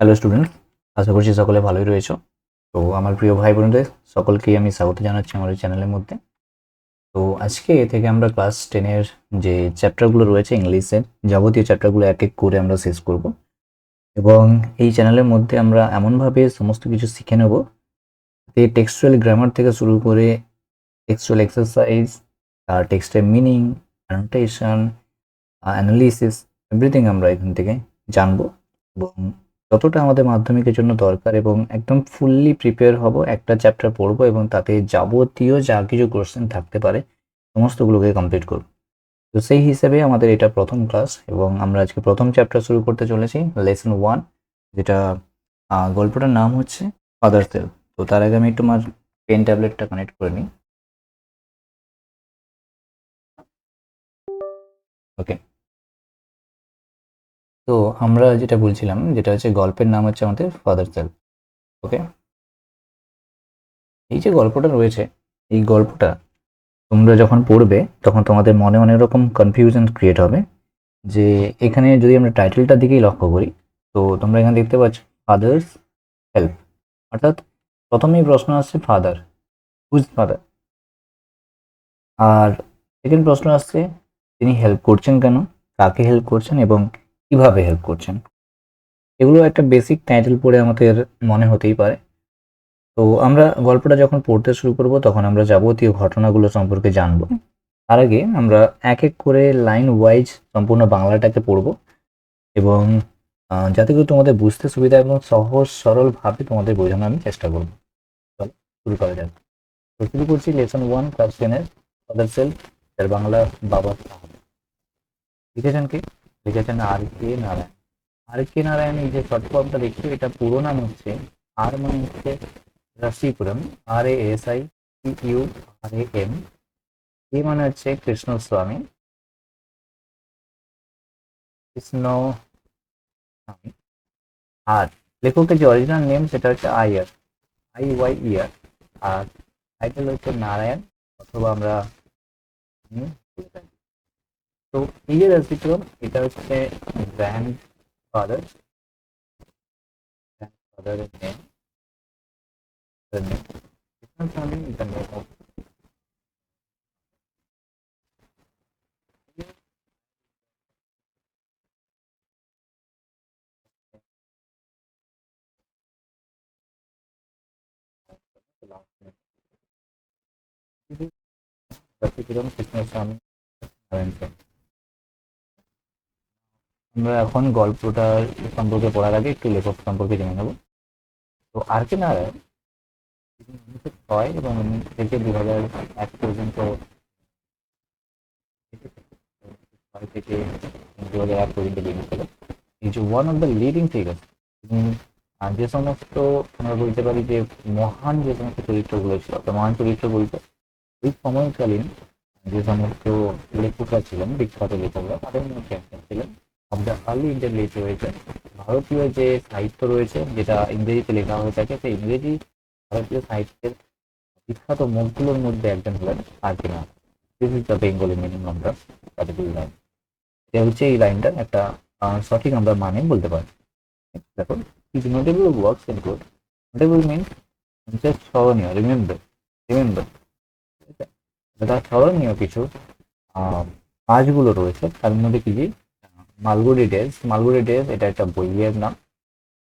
Hello student, আশা করছি সকলে ভালোই রয়েছো। তো আমার প্রিয় ভাই বোনদের সকলকেই আমি স্বাগত জানাচ্ছি আমার এই চ্যানেলের মধ্যে। তো আজকে থেকে আমরা ক্লাস 10-এর যে চ্যাপ্টারগুলো রয়েছে ইংলিশের যাবতীয় চ্যাপ্টারগুলো এক এক করে আমরা শেষ করব, এবং এই চ্যানেলের মধ্যে আমরা এমনভাবে সমস্ত কিছু শিখে নেব যে টেক্সচুয়াল গ্রামার থেকে শুরু করে টেক্সচুয়াল এক্সারসাইজ, আর টেক্সটের মিনিং, অ্যানোটেশন, অ্যানালিসিস, এভরিথিং আমরা এখান থেকে জানবো, এবং যতটা আমাদের মাধ্যমিকের জন্য দরকার এবং একদম ফুললি প্রিপেয়ার হব, একটা চ্যাপ্টার পড়বো এবং তাতে যাবতীয় যা কিছু কোশ্চেন থাকতে পারে সমস্তগুলোকে কমপ্লিট করব। তো সেই হিসেবে আমাদের এটা প্রথম ক্লাস, এবং আমরা আজকে প্রথম চ্যাপ্টার শুরু করতে চলেছি, লেসন 1, যেটা গল্পটার নাম হচ্ছে ফাদার সেল। তো তার আগে আমি একটু আমার পেন ট্যাবলেটটা কানেক্ট করে নিই। ওকে, তো আমরা যেটা বলছিলাম, যেটা হচ্ছে গল্পের নাম হচ্ছে আমাদের ফাদার সেল। ওকে, এই যে গল্পটা রয়েছে, এই গল্পটা তোমরা যখন পড়বে তখন তোমাদের মনে অনেক রকম কনফিউশন ক্রিয়েট হবে। যে এখানে যদি আমরা টাইটেলটার দিকেই লক্ষ্য করি, তো তোমরা এখানে দেখতে পাচ্ছ ফাদার্স হেল্প, অর্থাৎ প্রথমেই প্রশ্ন আসছে ফাদার, হুজ ফাদার। আর সেকেন্ড প্রশ্ন আসছে তিনি হেল্প করছেন কেন, কাকে হেল্প করছেন এবং কিভাবে হেল্প করছেন। এগুলো একটা বেসিক টাইটেল পড়ে আমাদের মনে হতেই পারে। তো আমরা গল্পটা যখন পড়তে শুরু করব তখন আমরা যাবতীয় ঘটনাগুলো সম্পর্কে জানবো। তার আগে আমরা এক এক করে লাইন ওয়াইজ সম্পূর্ণ বাংলাটাকে পড়ব, এবং যাতে করে তোমাদের বুঝতে সুবিধা এবং সহজ সরলভাবে তোমাদের বোঝানোর আমি চেষ্টা করব। চলো শুরু করা যাক। তো শুরু করছি লেসন 1 ক্লাস 10-এর ফাদার সেলফ, এর বাংলা বাবা সাহেব। লিখেছেন কি? লিখেছেন আর কে নারায়ণ। আর কে নারায়ণ, এই যে শর্ট ফর্মটা দেখছো, এটা পুরো নাম হচ্ছে, আর মানে হচ্ছে রাশিপুরম, RASIPURAM, এ মানে হচ্ছে কৃষ্ণ স্বামী, কৃষ্ণ স্বামী। আর লেখকের যে অরিজিনাল নেম সেটা হচ্ছে আইয়ার, IYER। আর টাইটেল হচ্ছে নারায়ণ, অথবা আমরা বলে থাকি। তো এই যে রাশিচরণ, এটা হচ্ছে গ্র্যান্ড ফাদার, গ্র্যান্ড ফাদারের নেম, কৃষ্ণ স্বামী এটা নেম অফ। রাশিচরণ কৃষ্ণ স্বামী নারায়ণ সেন। আমরা এখন গল্পটা সম্পর্কে পড়ার আগে একটু লেখক সম্পর্কে জেনে নেব। তো আর কে নারায়ণ 1906 এবং 19 থেকে 2001 পর্যন্ত, থেকে 2001 পর্যন্ত লিখেছিল। Is one of the leading figure. যে সমস্ত আমরা বলতে পারি যে মহান যে সমস্ত চরিত্রগুলো ছিল, অর্থাৎ মহান চরিত্র বলতে ওই সময়কালীন যে সমস্ত লেখকরা ছিলেন, বিখ্যাত লেখকরা, তাদের মধ্যে একজন ছিলেন of the early Indian literature. ভারতীয় যে সাহিত্য রয়েছে, যেটা ইংরেজিতে লেখা হয়ে থাকে, সেই ইংরেজি ভারতীয় সাহিত্যের বিখ্যাত মুখগুলোর মধ্যে একজন হলেন R K Narayan. This is the Bengali meaning of the particular line. এটা হচ্ছে এই লাইনটা একটা সঠিক আমরা মানে বলতে পারি। দেখো, his notable works include, notable means just স্মরণীয়, রিমেম্বার, রিমেম্বার, তার স্মরণীয় কিছু কাজগুলো রয়েছে, তার মধ্যে কি কি? মালগুড়ি ডেজ, মালগুড়ি ডেজ এটা একটা বইয়ের নাম,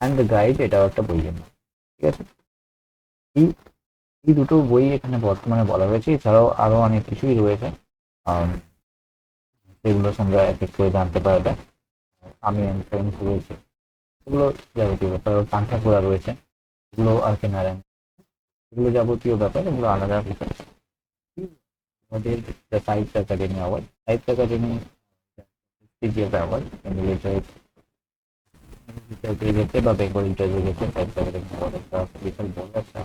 অ্যান্ড দ্য গাইড এটাও একটা বইয়ের নাম। ঠিক আছে, এই এই দুটো বই এখানে বর্তমানে বলা হয়েছে, এছাড়াও আরো অনেক কিছুই রয়েছে, সেগুলো তোমরা এক এক করে জানতে পারবে। আমি রয়েছে, এগুলো যাবতীয় ব্যাপার, কান্থাপুরা রয়েছে, এগুলো আর কি নারায়ণ, এগুলো যাবতীয় ব্যাপার, এগুলো আলাদা বিষয়। আমাদের সাহিত্য একাডেমি অ্যাওয়ার্ড, সাহিত্য একাডেমি অ্যাওয়ার্ড লিটারেচার গেছে বা বেঙ্গল লিটারেচার গেছে, সাহিত্য একাডেমি অ্যাওয়ার্ড একটা বিশাল বড় একটা।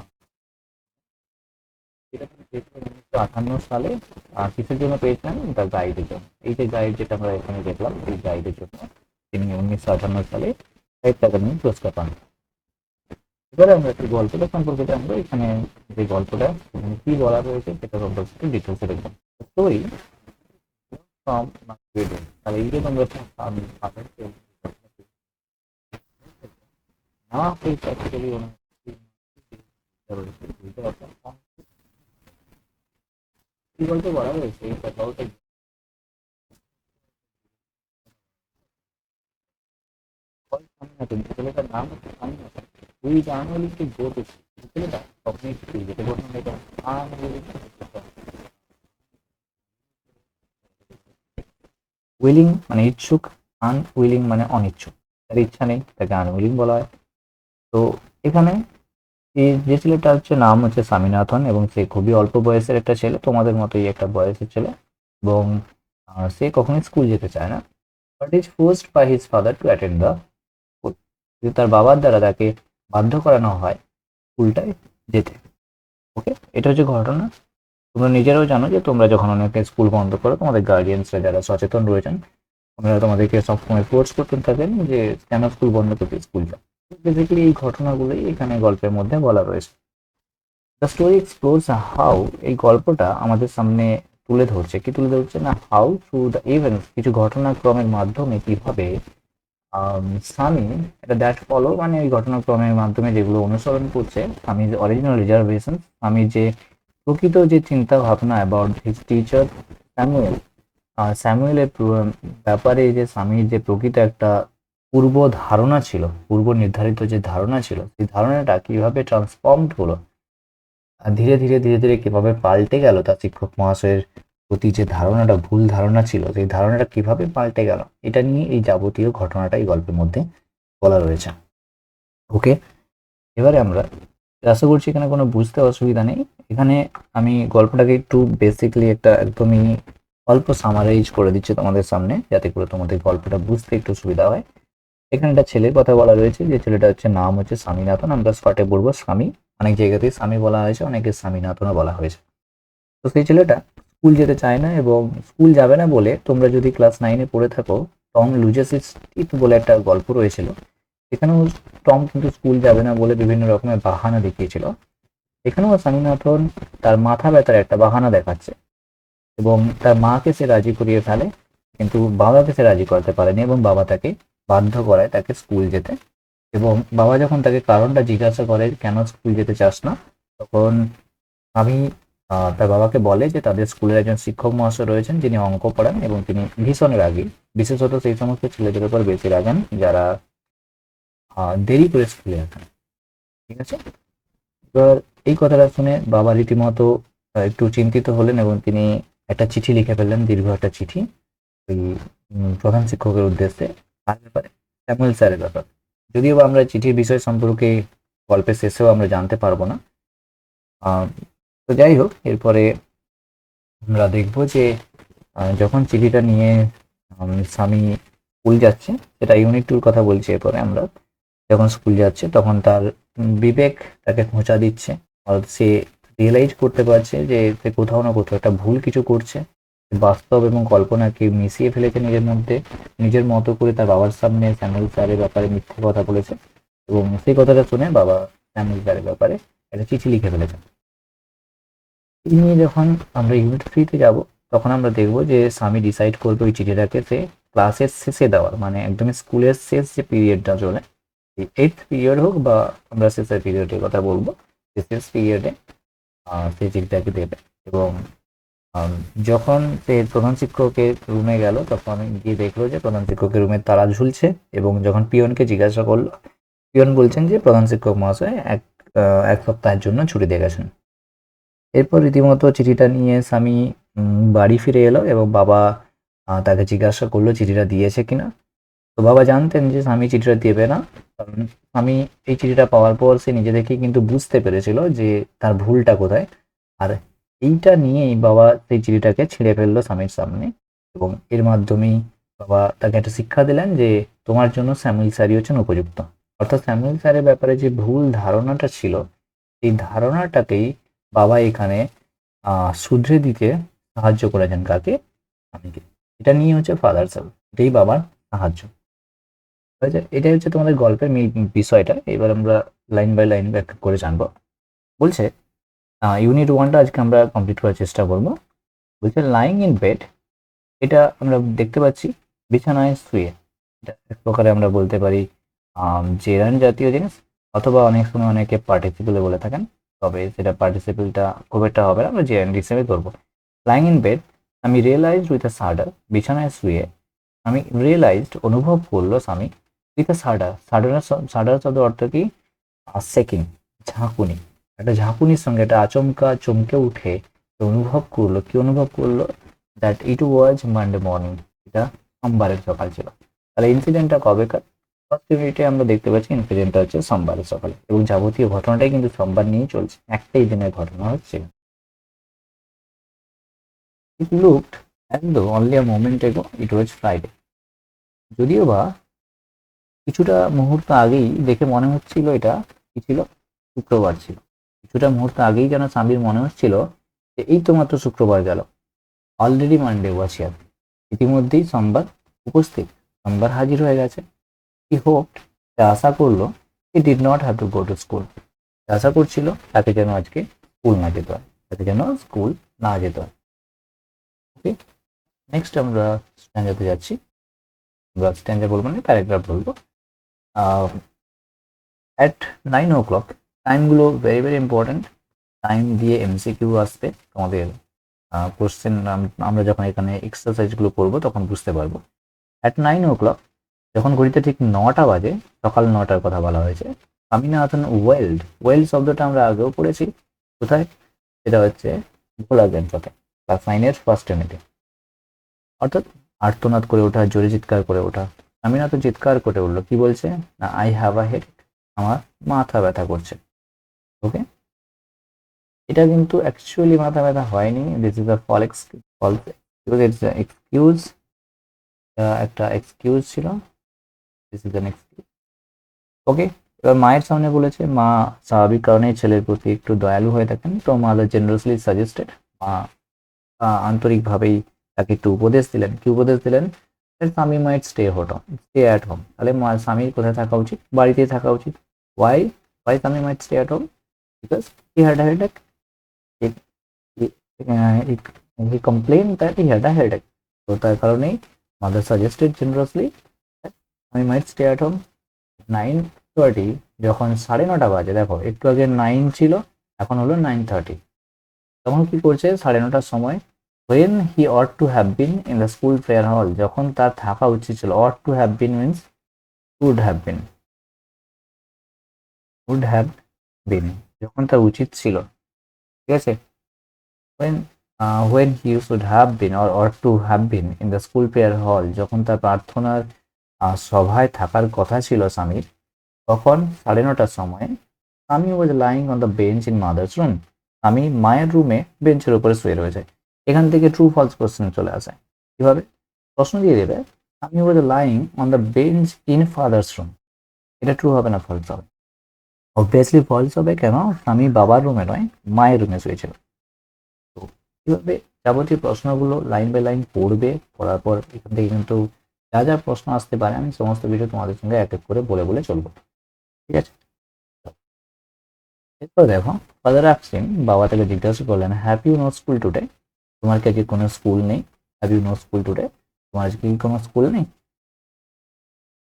এটা 1958 সালে কিসের জন্য পেয়েছিলেন? দ্য গাইডের জন্য। এই যে গাইড যেটা আমরা এখানে দেখলাম, এই গাইডের জন্য তিনি 1958 সালে সাহিত্য একাডেমি পুরস্কার পান। এবারে আমরা একটু গল্পটা সম্পর্কে জানবো। এখানে যে গল্পটা এখানে কি বলা রয়েছে সেটা সম্পর্কে একটু ডিটেলসে দেখবো। স্টোরি ফ্রম, তাহলে এই যে তোমরা Now is actually one of কি বলতে বলা হয়েছে about a called Swaminathan, ছেলেটার নাম হচ্ছে Swaminathan, who is unwilling to go to school. ছেলেটা কখনোই স্কুল যেতে পছন্দ করে না, unwilling to go to willing মানে ইচ্ছুক, আনউইলিং মানে অনিচ্ছুক, তার ইচ্ছা নেই, তাকে আনউইলিং বলা হয়। তো এখানে এই যে ছেলেটা হচ্ছে নাম হচ্ছে স্বামীনাথন এবং সে খুবই অল্প বয়সের একটা ছেলে, তোমাদের মতোই একটা বয়সের ছেলে, এবং সে কখনোই স্কুল যেতে চায় না, but is forced by his father to attend the school. তার বাবার দ্বারা তাকে বাধ্য করানো হয় স্কুলটায় যেতে। ওকে, এটা হচ্ছে ঘটনা। তোমরা নিজেরাও জানো যে তোমরা যখন অনেকে স্কুল বন্ধ করো, তোমাদের গার্ডিয়ানসরা যারা সচেতন রয়েছেন, ওনারা তোমাদেরকে সবসময় ফোর্স করতে থাকেন যে কেন স্কুল বন্ধ করতে, স্কুল যাও। বেসিক্যালি এই ঘটনাগুলোই এখানে গল্পের মধ্যে বলা রয়েছে। দ্য স্টোরি এক্সপ্লোরস হাউ, এই গল্পটা আমাদের সামনে তুলে ধরছে, কি তুলে ধরছে না, হাউ থ্রু দ্য ইভেন্টস, কিছু ঘটনাক্রমের মাধ্যমে কিভাবে সামি, এটা দ্যাট ফলো মানে ওই ঘটনাক্রমের মাধ্যমে যেগুলো অনুসরণ করছে স্বামীর অরিজিনাল রিজার্ভেশন, স্বামীর যে প্রকৃত যে চিন্তা ভাবনা অ্যাবাউট হিজ টিচার স্যামুয়েল, স্যামুয়েলের ব্যাপারে যে স্বামীর যে প্রকৃত একটা পূর্ব ধারণা ছিল, পূর্ব নির্ধারিত যে ধারণা ছিল, সেই ধারণাটা কিভাবে ট্রান্সফর্মড হলো, আর ধীরে ধীরে ধীরে ধীরে কিভাবে পাল্টে গেল তার শিক্ষক মহাশয়ের প্রতি যে ধারণাটা, ভুল ধারণা ছিল, সেই ধারণাটা কিভাবে পাল্টে গেল, এটা নিয়ে এই যাবতীয় ঘটনাটা এই গল্পের মধ্যে বলা রয়েছে। ওকে, এবারে আমরা আশা করছি এখানে কোনো বুঝতে অসুবিধা নেই। এখানে আমি গল্পটাকে একটু বেসিকলি একটা একদমই অল্প সামারাইজ করে দিচ্ছি তোমাদের সামনে, যাতে করে তোমাদের গল্পটা বুঝতে একটু সুবিধা হয়। এখানে একটা ছেলের কথা বলা রয়েছে, যে ছেলেটা হচ্ছে নাম হচ্ছে স্বামীনাথন, আমরা শর্টে বলবো স্বামী, অনেক জায়গাতেই স্বামী বলা হয়েছে, অনেকে স্বামীনাথনও বলা হয়েছে। তো সেই ছেলেটা স্কুল যেতে চায় না, এবং স্কুল যাবে না বলে, তোমরা যদি ক্লাস 9-এ পড়ে থাকো, টম লুজেস ইজ টিথ বলে একটা গল্প রয়েছিল, এখানেও টম কিন্তু স্কুল যাবে না বলে বিভিন্ন রকমের বাহানা দেখিয়েছিল। এখানেও স্বামীনাথন তার মাথা ব্যথার একটা বাহানা দেখাচ্ছে, এবং তার মাকে সে রাজি করিয়ে ফেলে, কিন্তু বাবাকে সে রাজি করাতে পারেনি, এবং বাবা তাকে বাধ্য করায় তাকে স্কুল যেতে। এবং বাবা যখন তাকে কারণটা জিজ্ঞাসা করে কেন স্কুল যেতে চাস না, তখন আমি তার বাবাকে বলে যে তাদের স্কুলের একজন শিক্ষক মহাশয় রয়েছেন যিনি অঙ্ক পড়ান, এবং তিনি ভীষণ রাগী, বিশেষত সেই সমস্ত ছেলেদের উপর বেশি রাগেন যারা দেরি করে স্কুলে আসেন। ঠিক আছে, এবার এই কথাটা শুনে বাবা রীতিমতো একটু চিন্তিত হলেন, এবং তিনি একটা চিঠি লিখে ফেললেন, দীর্ঘ একটা চিঠি ওই প্রধান শিক্ষকের উদ্দেশ্যে, তার ব্যাপারে, স্যামুয়েল স্যারের ব্যাপারে। যদিও বা আমরা চিঠির বিষয় সম্পর্কে গল্পের শেষেও আমরা জানতে পারবো না। তো যাই হোক, এরপরে আমরা দেখবো যে যখন চিঠিটা নিয়ে স্বামী স্কুল যাচ্ছে, সেটা ইউনিট 2 কথা বলছি, এরপরে আমরা যখন স্কুল যাচ্ছে তখন তার বিবেক তাকে খোঁচা দিচ্ছে, আর সে রিয়েলাইজ করতে পারছে যে সে কোথাও না কোথাও একটা ভুল কিছু করছে, বাস্তব এবং কল্পনাকে মিশিয়ে ফেলেছে নিজের মধ্যে, নিজের মতো করে তার বাবার সামনে স্যামুয়েল স্যারের ব্যাপারে মিথ্যে কথা বলেছে, এবং সেই কথাটা শুনে বাবা স্যামুয়েল স্যারের ব্যাপারে একটা চিঠি লিখে ফেলেছে। এই নিয়ে যখন আমরা ইউনিট 3-তে যাব, তখন আমরা দেখব যে স্বামী ডিসাইড করবে ওই চিঠিটাকে সে ক্লাসের শেষে দেওয়ার, মানে একদমই স্কুলের শেষ যে পিরিয়ডটা চলে, এই 8th পিরিয়ড হোক বা আমরা শেষের পিরিয়ডের কথা বলবো, যে শেষ পিরিয়ডে সেই চিঠিটাকে দেবে। এবং যখন সে প্রধান শিক্ষকের রুমে গেল, তখন গিয়ে দেখলো যে প্রধান শিক্ষকের রুমে তালা ঝুলছে, এবং যখন পিয়নকে জিজ্ঞাসা করলো, পিয়ন বলছেন যে প্রধান শিক্ষক মহাশয় এক সপ্তাহের জন্য ছুটি দিয়ে গেছেন। এরপর রীতিমতো চিঠিটা নিয়ে স্বামী বাড়ি ফিরে এলো, এবং বাবা তাকে জিজ্ঞাসা করলো চিঠিটা দিয়েছে কিনা। তো বাবা জানতেন যে স্বামী চিঠিটা দেবে না, কারণ স্বামী এই চিঠিটা পাওয়ার পর সে নিজে থেকেই কিন্তু বুঝতে পেরেছিল যে তার ভুলটা কোথায়। আর এইটা নিয়েই বাবা সেই চিঠিটাকে ছিঁড়ে ফেললো স্বামীর সামনে, এবং এর মাধ্যমেই বাবা তাকে একটা শিক্ষা দিলেন যে তোমার জন্য স্যামুয়েল স্যারই হচ্ছেন উপযুক্ত। অর্থাৎ স্যামুয়েল স্যারের ব্যাপারে যে ভুল ধারণাটা ছিল, এই ধারণাটাকেই বাবা এখানে শুধরে দিতে সাহায্য করেছেন কাকে, স্বামীকে। এটা নিয়ে হচ্ছে ফাদার সাব, এটাই বাবার সাহায্য। আচ্ছা, এটাই হচ্ছে তোমাদের গল্পের মেইন বিষয়টা। এবার আমরা লাইন বাই লাইন ব্যাখ্যা করে জানবো। বলছে ইউনিট 1টা আজকে আমরা কমপ্লিট করার চেষ্টা করব। বলছে লাইং ইন বেড, এটা আমরা দেখতে পাচ্ছি বিছানায় শুয়ে, এটা এক প্রকারে আমরা বলতে পারি জেরান্ড জাতীয় জিনিস, অথবা অনেক সময় অনেকে পার্টিসিপেল বলে থাকেন, তবে সেটা পার্টিসিপেলটা খুব একটা হবে না, আমরা জেরান্ড হিসেবে ধরবো। লাইং ইন বেড, আমি রিয়েলাইজড উইথ আ সাডার, বিছানায় শুয়ে আমি রিয়েলাইজড অনুভব করলো স্বামী, উইথ আ সাডার, সাডার শব্দ অর্থ কি? সেকিং, ঝাঁকুনি। একটা ঝাঁকুনির সঙ্গে একটা আচমকা চমকে উঠে অনুভব করলো, কি অনুভব করলো? That it was Monday morning, এটা সোমবারের সকাল ছিল। তাহলে ইনসিডেন্টটা কবেকার? ফার্স্ট ইউনিটে আমরা দেখতে পাচ্ছি ইনসিডেন্টটা হচ্ছে সোমবারের সকালে, এবং যাবতীয় ঘটনাটাই কিন্তু সোমবার নিয়েই চলছে, একটাই দিনের ঘটনা হচ্ছে। It looked as though only a moment এগো ইট ওয়াজ ফ্রাইডে, যদিও বা কিছুটা মুহূর্ত আগেই দেখে মনে হচ্ছিল এটা কি ছিল? শুক্রবার ছিল। কিছুটা মুহূর্ত আগেই যেন স্বামীর মনে হচ্ছিল যে এই তো মাত্র শুক্রবার গেল। অলরেডি মানডে ওয়াজ হিয়ার, ইতিমধ্যেই সোমবার উপস্থিত, সোমবার হাজির হয়ে গেছে। হি হোপড, সে আশা করলো, he did not have to go to school, আশা করছিল তাকে যেন আজকে স্কুল না যেতে হয়, তাকে যেন স্কুল না যেতে হয়। ওকে, নেক্সট আমরা স্ট্যান্ডাতে যাচ্ছি। আমরা স্ট্যান্ডা বলবো না, প্যারাগ্রাফ বলবো। অ্যাট 9 o'clock, টাইমগুলো ভেরি ভেরি ইম্পর্টেন্ট। টাইম দিয়ে এমসিকিউ আসবে তোমাদের, কোশ্চেন আমরা যখন এখানে এক্সারসাইজগুলো করবো তখন বুঝতে পারবো। অ্যাট 9 o'clock, যখন ঘড়িতে ঠিক 9টা বাজে, সকাল 9টার কথা বলা হয়েছে, স্বামীনাথন ওয়েল্ড, ওয়েল্ড শব্দটা আমরা আগেও পড়েছি। কোথায়? সেটা হচ্ছে ভোলা গ্রন্থতে, ক্লাস 9-এর ফার্স্ট ইউনিটে। অর্থাৎ আর্তনাদ করে ওঠা, জোরে চিৎকার করে ওঠা। স্বামীনাথন চিৎকার করে উঠলো, কি বলছে না? আই হ্যাভ আ হেড, আমার মাথা ব্যথা করছে। ওকে, এটা কিন্তু অ্যাকচুয়ালি মাথা ব্যথা হয়নি, this is a false excuse, একটা এক্সকিউজ ছিল, this is an excuse. Okay, এবার মায়ের সামনে বলেছে, মা স্বাভাবিক কারণেই ছেলের প্রতি একটু দয়ালু হয়ে থাকেন, তো মাদার জেনারেসলি সাজেস্টেড, মা আন্তরিকভাবেই তাকে একটু উপদেশ দিলেন। কি উপদেশ দিলেন? স্বামী মাইট স্টে অ্যাট হোম, তাহলে স্বামীর কোথায় থাকা উচিত? বাড়িতেই থাকা উচিত। ওয়াই ওয়াই স্বামী might stay at home? Because he had a headache, he complain that he had a headache, তো তার কারণেই মাদার সাজেস্টেড জেনারেসলি আমি মাইট স্টে অ্যাট হোম। 9:30, যখন 9:30 বাজে, দেখো একটু আগে 9 ছিল, এখন হলো 9:30, তখন কি করছে? 9:30টার সময়, when he ought to have been in the school prayer hall, যখন তার থাকা উচিত ছিল। ought to have been means would have been, would have been, যখন তার উচিত ছিল, ঠিক আছে? when when he should have been or ought to have been in the school prayer hall, যখন তার প্রার্থনার সভায় থাকার কথা ছিল স্বামীর, তখন 9:30টার সময় স্বামী was lying on the bench in mother's room, স্বামী মায়ের রুমে বেঞ্চের উপরে শুয়ে রয়েছে। এখান থেকে ট্রু ফলস কোশ্চেন চলে আসে। কিভাবে? প্রশ্ন দিয়ে দেবে, স্বামী was lying on the bench in father's room, এটা ট্রু হবে না ফলস হবে? অবভিয়াসলি ফলস হবে, কেন? স্বামী বাবার রুমে নয়, মায়ের রুমে শুয়েছিল। তো এইভাবে যাবতীয় প্রশ্নগুলো লাইন বাই লাইন পড়বে, পড়ার পর এখান থেকে কিন্তু যা যা প্রশ্ন আসতে পারে আমি সমস্ত বিষয় তোমাদের সঙ্গে এক এক করে বলে বলে চলবো, ঠিক আছে? এরপর দেখো, ফাদার আস্কড, বাবা তাকে জিজ্ঞাসা করলেন, have you no school today, তোমার কি আজকে কোনো স্কুল নেই? Have you no school today, তোমার আজকে কি কোনো স্কুল নেই?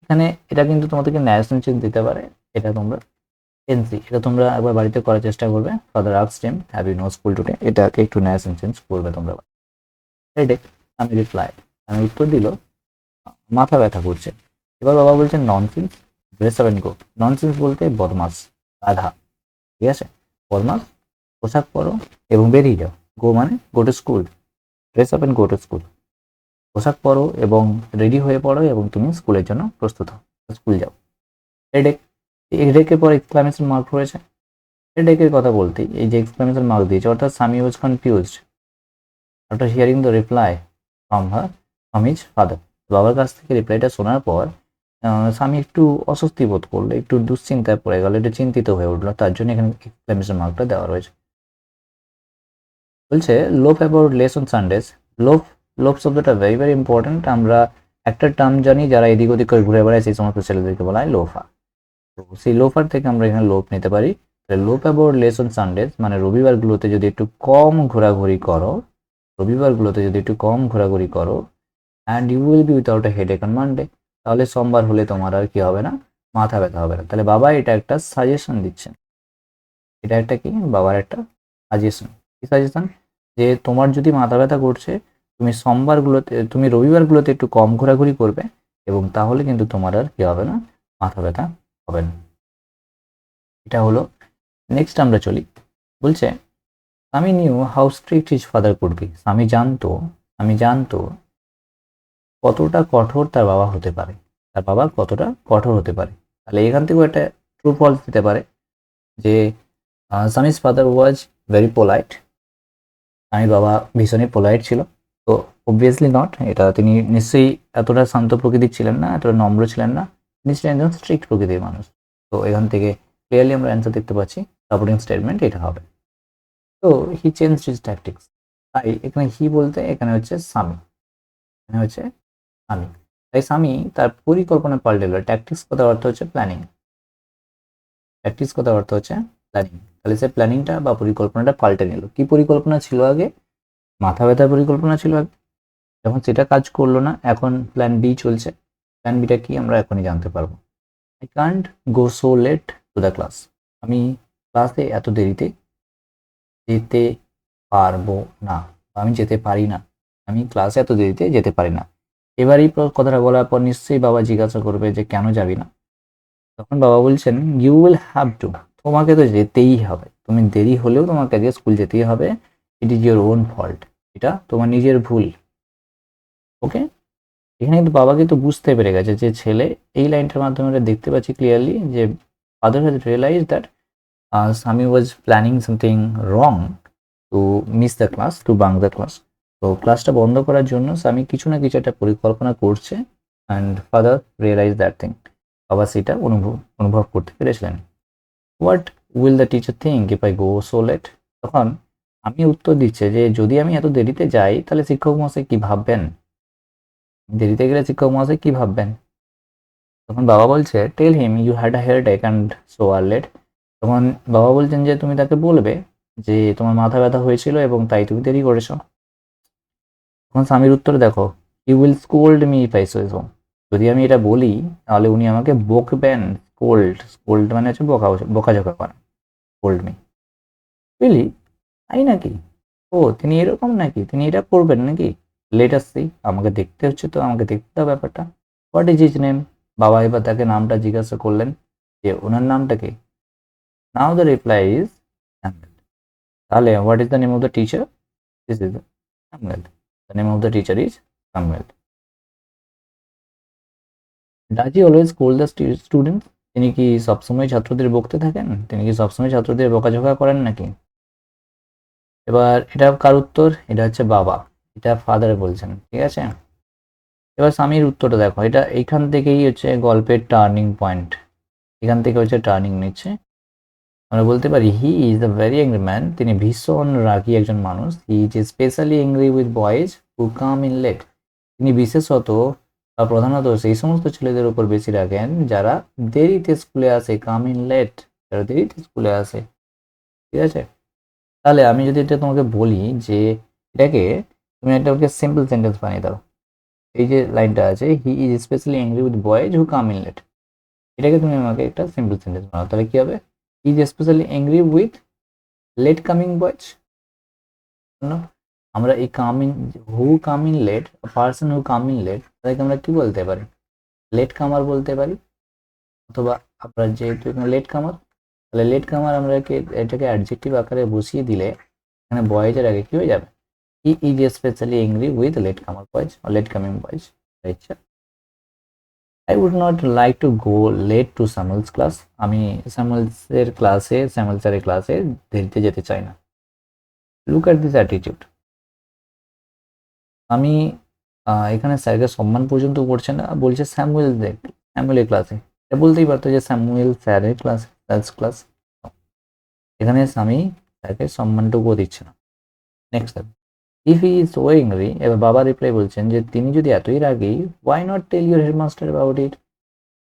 এখানে এটা কিন্তু তোমাদেরকে ন্যাশনাল চেঞ্জ দিতে পারে, এটা তোমরা এনসি, এটা তোমরা একবার বাড়িতে করার চেষ্টা করবে। Father asked, have you no school today, এটাকে একটু ন্যাশনাল চেঞ্জ করবে তোমরা। হেডেক, আমি রিপ্লাই, আমি উত্তর দিল, মাথা ব্যথা করছে। এবার বাবা বলছেন, nonsense, dress up and go. Nonsense বলতে বদমাস, গাধা, ঠিক আছে? বদমাস, পোশাক পরো এবং বেরিয়ে যাও। গো মানে go to school, dress up and go to school, পোশাক পরো এবং রেডি হয়ে পড়ো এবং তুমি স্কুলের জন্য প্রস্তুত হও, স্কুল যাও। হেডেক, হেডেকের পর এক্সক্লামেশন মার্ক রয়েছে। হেডেকের কথা বলতেই এই যে এক্সক্লামেশন মার্ক দিয়েছে, অর্থাৎ Swami was confused after hearing the reply from his father, বাবার কাছ থেকে রিপ্লাইটা শোনার পর স্বামী একটু অস্বস্তি বোধ করলো, একটু দুশ্চিন্তায় পড়ে গেল, একটু চিন্তিত হয়ে উঠলো, তার জন্য এখানে এক্সক্লামেশন মার্কটা দেওয়া রয়েছে। বলছে লোভ অ্যাবাউট লেস অন সানডেজ, লোভ, লোভ শব্দটা ভেরি ভেরি ইম্পর্টেন্ট। আমরা একটা টার্ম জানি, যারা এদিক ওদিক করে ঘুরে বেড়ায় সেই সমস্ত ছেলেদেরকে বলা হয় লোফা। তো সেই লোফার থেকে আমরা এখানে লোভ নিতে পারি। লোভ অ্যাবাউট লেস অন সানডেজ মানে রবিবারগুলোতে যদি একটু কম ঘোরাঘুরি করো, রবিবারগুলোতে যদি একটু কম ঘোরাঘুরি করো, and you will be without a headache on Monday, তাহলে সোমবার হলে তোমার আর কি হবে না? মাথা ব্যথা হবে না। তাহলে বাবা এটা একটা সাজেশন দিচ্ছেন, এটা একটা কি, বাবার একটা সাজেশন। কি সাজেশন? যে তোমার যদি মাথা ব্যথা করছে, তুমি সোমবারগুলোতে, তুমি রবিবারগুলোতে একটু কম ঘোরাঘুরি করবে, এবং তাহলে কিন্তু তোমার আর কি হবে না, মাথা ব্যথা হবে না। এটা হলো। নেক্সট আমরা চলি। বলছে স্বামী new how strict his father could be. স্বামী জানতো কতটা কঠোর তার বাবা হতে পারে, তার বাবা কতটা কঠোর হতে পারে। তাহলে এখান থেকেও একটা ট্রু ফলস দিতে পারে যে Swami's father was very polite. স্বামীর বাবা ভীষণই পোলাইট ছিল। তো অবভিয়াসলি নট, এটা তিনি নিশ্চয়ই এতটা শান্ত প্রকৃতির ছিলেন না, এতটা নম্র ছিলেন না, তিনি ছিলেন একজন স্ট্রিক্ট প্রকৃতির মানুষ। তো এখান থেকে ক্লিয়ারলি আমরা অ্যান্সার দেখতে পাচ্ছি, সাপোর্টিং স্টেটমেন্ট এটা হবে। তো হি চেঞ্জ হিজ ট্যাকটিক্স। তাই এখানে হি বলতে এখানে হচ্ছে স্বামী, এখানে হচ্ছে স্বামী। তাই স্বামী তার পরিকল্পনা পাল্টে দিল। ট্যাকটিক্স কথার অর্থ হচ্ছে প্ল্যানিং, ট্যাকটিক্স কথার অর্থ হচ্ছে প্ল্যানিং। তাহলে সে প্ল্যানিংটা বা পরিকল্পনাটা পাল্টে নিল। কি পরিকল্পনা ছিল আগে? মাথা ব্যথার পরিকল্পনা ছিল আগে, যখন সেটা কাজ করলো না, এখন প্ল্যান বি চলছে। প্ল্যান বিটা কি আমরা এখনই জানতে পারবো। I can't go so late to the class. আমি ক্লাসে এত দেরিতে যেতে পারবো না, বা আমি যেতে পারি না, আমি ক্লাসে এত দেরিতে যেতে পারি না। এবার এই কথাটা বলার পর নিশ্চয়ই বাবা জিজ্ঞাসা করবে যে কেন যাবি না। তখন বাবা বলছেন ইউ উইল হ্যাভ টু, তোমাকে তো যেতেই হবে, তুমি দেরি হলেও তোমাকে আজকে স্কুল যেতেই হবে। It is your own fault, এটা তোমার নিজের ভুল। ওকে, এখানে কিন্তু বাবা কিন্তু বুঝতে পেরে গেছে যে ছেলে, এই লাইনটার মাধ্যমে আমরা দেখতে পাচ্ছি ক্লিয়ারলি যে father has realise that Sami was planning something wrong to miss the class, to bunk the class. তো ক্লাসটা বন্ধ করার জন্য স্বামী কিছু না কিছু একটা পরিকল্পনা করছে, and father realise that thing. বাবা সেটা অনুভব করতে পেরেছিলেন। What will the teacher think if I go so late. তখন আমি উত্তর দিচ্ছে যে যদি আমি এত দেরিতে যাই তাহলে শিক্ষক মহাশয় কি ভাববেন, দেরিতে গেলে শিক্ষক মহাশয় কি ভাববেন। তখন বাবা বলছে tell him you had a headache and so are late. তখন বাবা বলছেন যে তুমি তাকে বলবে যে তোমার মাথা ব্যথা হয়েছিল এবং তাই তুমি দেরি করেছো। তখন স্বামীর উত্তর দেখো, you will scold me if I so so. যদি আমি এটা বলি তাহলে উনি আমাকে বকবেন। স্কোল্ড, স্কোল্ড মানে হচ্ছে বকাঝকা করা। স্কোল্ড মি, বুঝলি, তাই নাকি? ও তিনি এরকম নাকি, তিনি এটা করবেন নাকি? লেট আস সি, আমাকে দেখতে হচ্ছে, তো আমাকে দেখতে হবে ব্যাপারটা। What is his name. বাবা এবার তাকে নামটা জিজ্ঞাসা করলেন যে ওনার নামটা কি। নাও দ্য রিপ্লাই ইজ স্যামুয়েল। তাহলে what is the name of the teacher? This is Samuel. The name of the teacher is Samuel. Does he always scold the students. তিনি কি সবসময় ছাত্রদের বকতে থাকেন? তিনি কি সবসময় ছাত্রদের বকাঝকা করেন নাকি? এবার এটা কার উত্তর? এটা হচ্ছে বাবা, এটা ফাদার বলছেন, ঠিক আছে। এবার স্বামীর উত্তরটা দেখো, এটা এইখান থেকেই হচ্ছে গল্পের টার্নিং পয়েন্ট, এখান থেকে হচ্ছে টার্নিং নিচ্ছে। আমরা বলতে পারি he is the very angry man. তিনি ভীষণ রাগী একজন মানুষ। He is specially angry with boys who come in late. তিনি বিশেষত বা প্রধানত সেই সমস্ত ছেলেদের উপর বেশি রাগেন যারা দেরিতে স্কুলে আসে। কাম ইন লেট, যারা দেরিতে স্কুলে আসে, ঠিক আছে। তাহলে আমি যদি এটা তোমাকে বলি যে এটাকে তুমি একটা ওকে সিম্পল সেন্টেন্স বানিয়ে দাও। এই যে লাইনটা আছে, he is specially angry with boys who come in late, এটাকে তুমি আমাকে একটা সিম্পল সেন্টেন্স বানাও। তাহলে কি হবে? He is specially angry with late coming boys. আমরা এই coming, who come in late, person who come in late, তাদেরকে আমরা কি বলতে পারি? লেট কামার বলতে পারি। অথবা আমরা যেহেতু লেট কামার, তাহলে লেট কামার আমরা এটাকে অ্যাডজেক্টিভ আকারে বসিয়ে দিলে এখানে বয়েজের আগে কি হয়ে যাবে? He is specially angry with late comer boys, late coming boys. আচ্ছা, I would not like to go late to Samuel's class. আমি স্যামুয়েলসের ক্লাসে, স্যামুয়েল স্যারের ক্লাসে দেরিতে যেতে চাই না। Look at this attitude. আমি এখানে স্যারকে সম্মান পর্যন্ত করছে না, বলছে স্যামুয়েলের ক্লাসে। এটা বলতেই পারতো যে স্যামুয়েল স্যারের ক্লাস, স্যারস ক্লাস। এখানে আমি স্যারকে সম্মানটুকুও দিচ্ছে না। Next, if he is so angry, এবার বাবা রিপ্লাই বলছেন যে তিনি যদি এতই রাগী, why not tell your headmaster about it.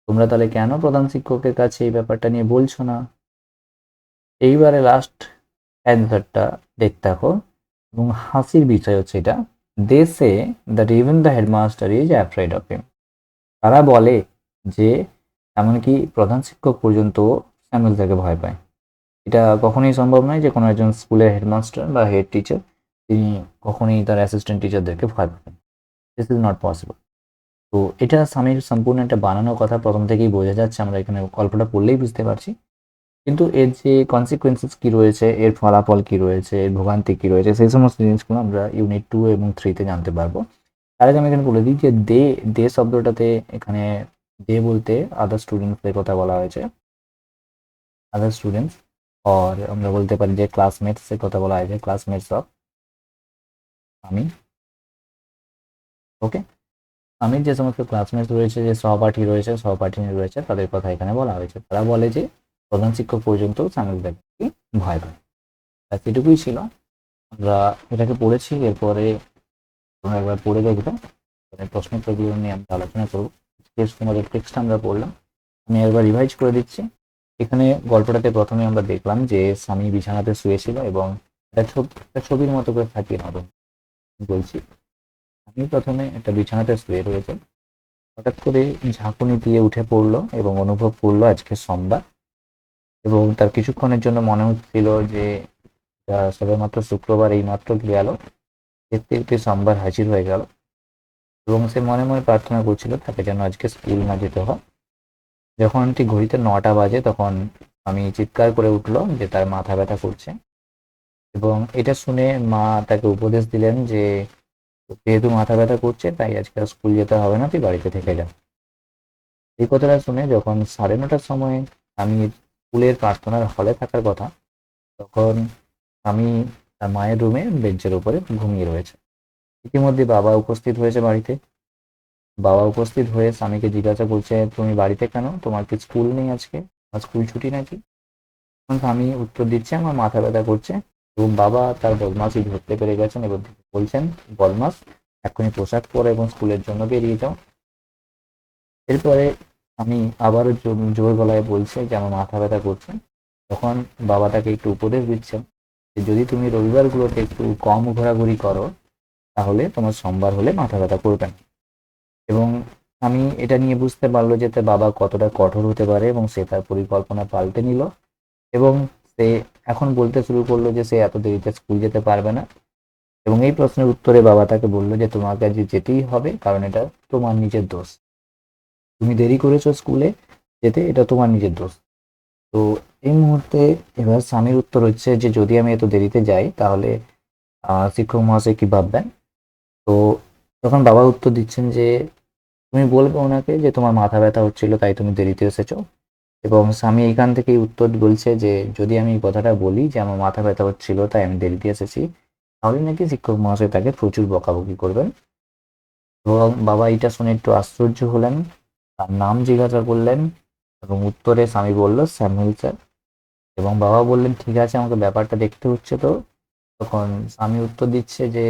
তোমরা তাহলে কেন প্রধান শিক্ষকের কাছে এই ব্যাপারটা নিয়ে বলছো না? এইবারে লাস্ট অ্যান্সারটা দেখতে থাকো, এবং হাসির বিষয় হচ্ছে এটা। They say that even the headmaster is afraid of him. তারা বলে যে এমনকি প্রধান শিক্ষক পর্যন্ত স্যামুয়েল স্যারকে ভয় পায়। এটা কখনোই সম্ভব নয় যে কোনো একজন স্কুলের হেডমাস্টার বা হেড টিচার তিনি কখনোই তার অ্যাসিস্ট্যান্ট টিচারদেরকে ভয় পাবেন। This is not possible. তো এটা স্বামীর সম্পূর্ণ একটা বানানো কথা, প্রথম থেকেই বোঝা যাচ্ছে, আমরা এখানে গল্পটা পড়লেই বুঝতে পারছি। কিন্তু এর যে কনসিকুয়েন্সেস কি রয়েছে, এর ফলাফল কি রয়েছে, এর ভোগান্তি কি রয়েছে, সেই সমস্ত জিনিসগুলো আমরা ইউনিট 2 এবং 3 তে জানতে পারবো। তার আগে আমি এখানে বলে দিই যে দে শব্দটাতে এখানে দে বলতে আদার স্টুডেন্টসদের কথা বলা হয়েছে। আদার স্টুডেন্টস, আর আমরা বলতে পারি যে ক্লাসমেটস এর কথা বলা হয়েছে, ক্লাসমেটস অফ আমি। ওকে, আমি যে সমস্ত ক্লাসমেটস রয়েছে, যে সহপাঠী রয়েছে, সহপাঠিনী রয়েছে, তাদের কথা এখানে বলা হয়েছে। তারা বলে যে প্রধান শিক্ষক পর্যন্ত সাংবাদিককে ভয় পায়। ব্যাস এটুকুই ছিল। আমরা এটাকে পড়েছি, এরপরে তোমরা একবার পড়ে দেখবে, প্রশ্ন উত্তরগুলো নিয়ে আমরা আলোচনা করবো। তোমাদের টেক্সট আমরা পড়লাম, আমি একবার রিভাইজ করে দিচ্ছি। এখানে গল্পটাতে প্রথমে আমরা দেখলাম যে স্বামী বিছানাতে শুয়েছিল এবং একটা ছবির মতো করে থাকিয়ে নেব বলছি। আমি প্রথমে একটা বিছানাতে শুয়ে রয়েছে, হঠাৎ করে ঝাঁকুনি দিয়ে উঠে পড়লো এবং অনুভব করলো আজকে সোমবার, এবং তার কিছুক্ষণের জন্য মনে হচ্ছিল যে সবেমাত্র শুক্রবার এই মাত্র গেল, দেখতে দেখতে সোমবার হাজির হয়ে গেল, এবং সে মনে মনে প্রার্থনা করছিল তাকে যেন আজকে স্কুল না যেতে হয়। যখন ঠিক ঘড়িতে 9টা বাজে তখন আমি চিৎকার করে উঠলো যে তার মাথা ব্যথা করছে, এবং এটা শুনে মা তাকে উপদেশ দিলেন যে যেহেতু মাথা ব্যথা করছে তাই আজকে আর স্কুল যেতে হবে না, তুই বাড়িতে থেকে যা। এই কথাটা শুনে যখন 9:30টার সময় আমি স্কুলের প্রার্থনার হলে থাকার কথা, তখন আমি তার মায়ের রুমে বেঞ্চের উপরে ঘুমিয়ে রয়েছে। ইতিমধ্যে বাবা উপস্থিত হয়েছে বাড়িতে। বাবা উপস্থিত হয়ে স্বামীকে জিজ্ঞাসা করছে, তুমি বাড়িতে কেন, তোমার কি স্কুল নেই আজকে, আর স্কুল ছুটি নাকি? তখন স্বামী উত্তর দিচ্ছে, আমার মাথা ব্যথা করছে। এবং বাবা তার বদমাশি ধরতে পেরে গেছেন এবং বলছেন, বদমাস, এক্ষুনি পোশাক পরো এবং স্কুলের জন্য বেরিয়ে যাও। এরপরে আমি আবারও জোর গলায় বলছে যে আমার মাথা ব্যথা করছে। তখন বাবা তাকে একটু উপদেশ দিচ্ছেন যে যদি তুমি রবিবারগুলোতে একটু কম ঘোরাঘুরি করো তাহলে তোমার সোমবার হলে মাথা ব্যথা করবে না। এবং আমি এটা নিয়ে বুঝতে পারলো যে তার বাবা কতটা কঠোর হতে পারে, এবং সে তার পরিকল্পনা পাল্টে নিল এবং সে এখন বলতে শুরু করলো যে সে এত দেরিতে স্কুল যেতে পারবে না। এবং এই প্রশ্নের উত্তরে বাবা তাকে বললো যে তোমাকে আজ যেতেই হবে, কারণ এটা তোমার নিজের দোষ, তুমি দেরি করেছো স্কুলে যেতে, এটা তোমার নিজের দোষ। তো এই মুহূর্তে এবার স্বামীর উত্তর হচ্ছে যে যদি আমি এত দেরিতে যাই তাহলে শিক্ষক মহাশয় কি ভাববেন। তো তখন বাবা উত্তর দিচ্ছেন যে তুমি বলবে ওনাকে যে তোমার মাথা ব্যথা হচ্ছিল তাই তুমি দেরিতে এসেছো। এবং স্বামী এখান থেকেই উত্তর বলছে যে যদি আমি এই কথাটা বলি যে আমার মাথা ব্যথা হচ্ছিল তাই আমি দেরিতে এসেছি, তাহলে নাকি শিক্ষক মহাশয় তাকে প্রচুর বকাবকি করবেন। এবং বাবা এটা শুনে একটু আশ্চর্য হলেন, তার নাম জিজ্ঞাসা করলেন, এবং উত্তরে স্বামী বলল স্যামুয়েল স্যার। এবং বাবা বললেন ঠিক আছে, আমাকে ব্যাপারটা দেখতে হচ্ছে। তো তখন স্বামী উত্তর দিচ্ছে যে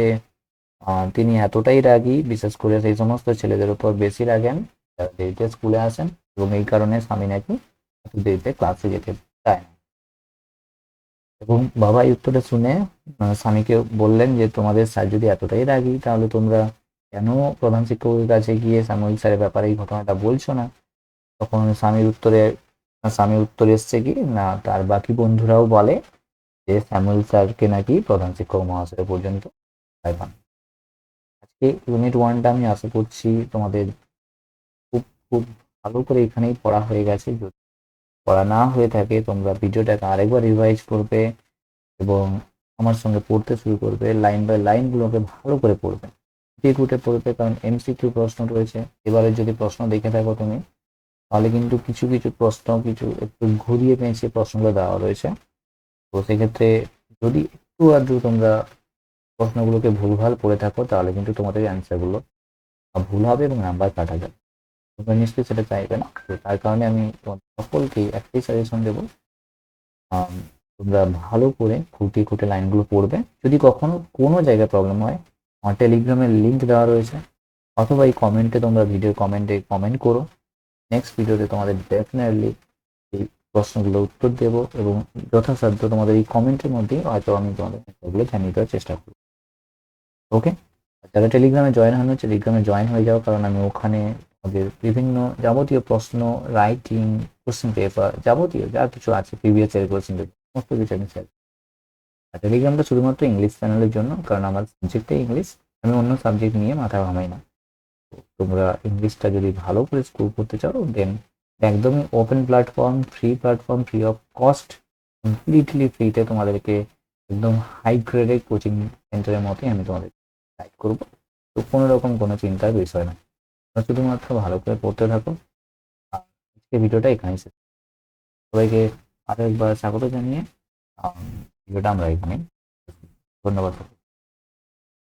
তিনি এতটাই রাগী, বিশেষ করে সেই সমস্ত ছেলেদের উপর বেশি রাগেন যারা দেরিতে স্কুলে আসেন, এবং এই কারণে স্বামী নাকি এত দেরিতে ক্লাসে যেতে চায় না। এবং বাবা এই উত্তরটা শুনে স্বামীকে বললেন যে তোমাদের স্যার যদি এতটাই রাগী তাহলে তোমরা কেন প্রধান শিক্ষকের কাছে গিয়ে স্যামুয়েল স্যারের ব্যাপারে এই ঘটনাটা বলছো না। তখন স্বামীর উত্তর এসছে কি না, তার বাকি বন্ধুরাও বলে যে স্যামুয়েল স্যারকে নাকি প্রধান শিক্ষক মহাশয় পর্যন্ত ভয় পান। আজকে ইউনিট 1টা আমি আশা করছি তোমাদের খুব খুব ভালো করে এখানেই পড়া হয়ে গেছে। যদি পড়া না হয়ে থাকে তোমরা ভিডিওটাকে আরেকবার রিভাইজ করবে এবং আমার সঙ্গে পড়তে শুরু করবে, লাইন বাই লাইন গুলোকে ভালো করে পড়বে, খুঁটিয়ে খুঁটে পড়বে, কারণ এমসিকিউ প্রশ্ন রয়েছে। এবারে যদি প্রশ্ন দেখে থাকো তুমি, তাহলে কিন্তু কিছু কিছু প্রশ্ন কিছু একটু ঘুরিয়ে পেঁচিয়ে প্রশ্নগুলো দেওয়া রয়েছে। তো সেক্ষেত্রে যদি একটু আধটু তোমরা প্রশ্নগুলোকে ভুলভাল পড়ে থাকো তাহলে কিন্তু তোমাদের অ্যান্সারগুলো ভুল হবে এবং নাম্বার কাটা যাবে। তোমরা নিশ্চয়ই সেটা চাইবে না। তো তার কারণে আমি তোমাদের সকলকেই একটাই সাজেশন দেবো, তোমরা ভালো করে খুঁটিয়ে খুঁটে লাইনগুলো পড়বে। যদি কখনো কোনো জায়গায় প্রবলেম হয়, আমার টেলিগ্রামের লিঙ্ক দেওয়া রয়েছে, অথবা এই কমেন্টে তোমরা ভিডিও কমেন্টে কমেন্ট করো। নেক্সট ভিডিওতে তোমাদের ডেফিনেটলি এই প্রশ্নগুলোর উত্তর দেবো, এবং যথাসাধ্য তোমাদের এই কমেন্টের মধ্যেই হয়তো আমি তোমাদের অ্যান্সারগুলো জানিয়ে দেওয়ার চেষ্টা করবো। ওকে, যারা টেলিগ্রামে জয়েন হচ্ছে টেলিগ্রামে জয়েন হয়ে যাও, কারণ আমি ওখানে আমাদের বিভিন্ন যাবতীয় প্রশ্ন, রাইটিং, কোশ্চেন পেপার, যাবতীয় যা কিছু আছে প্রিভিয়াস ইয়ার কোশ্চেন পেপার সমস্ত কিছু আমি শেয়ার। আর টেলিগ্রামটা শুধুমাত্র ইংলিশ চ্যানেলের জন্য, কারণ আমার সাবজেক্টটাই ইংলিশ। আমি অন্য সাবজেক্ট নিয়ে মাথা ঘামাই না। তো তোমরা ইংলিশটা যদি ভালো করে স্কোর করতে চাও দেন একদমই open platform, free platform, free of cost, completely ফ্রিতে তোমাদেরকে একদম হাই গ্রেডের কোচিং সেন্টারের মতোই আমি তোমাদের গাইড করবো। তো কোনো রকম কোনো চিন্তার বিষয় না, তোমরা শুধুমাত্র ভালো করে পড়তে থাকো। আর আজকে ভিডিওটা এখানেই শেষ। সবাইকে আরো একবার স্বাগত জানিয়ে ভিডিওটা আমরা এখানে, ধন্যবাদ।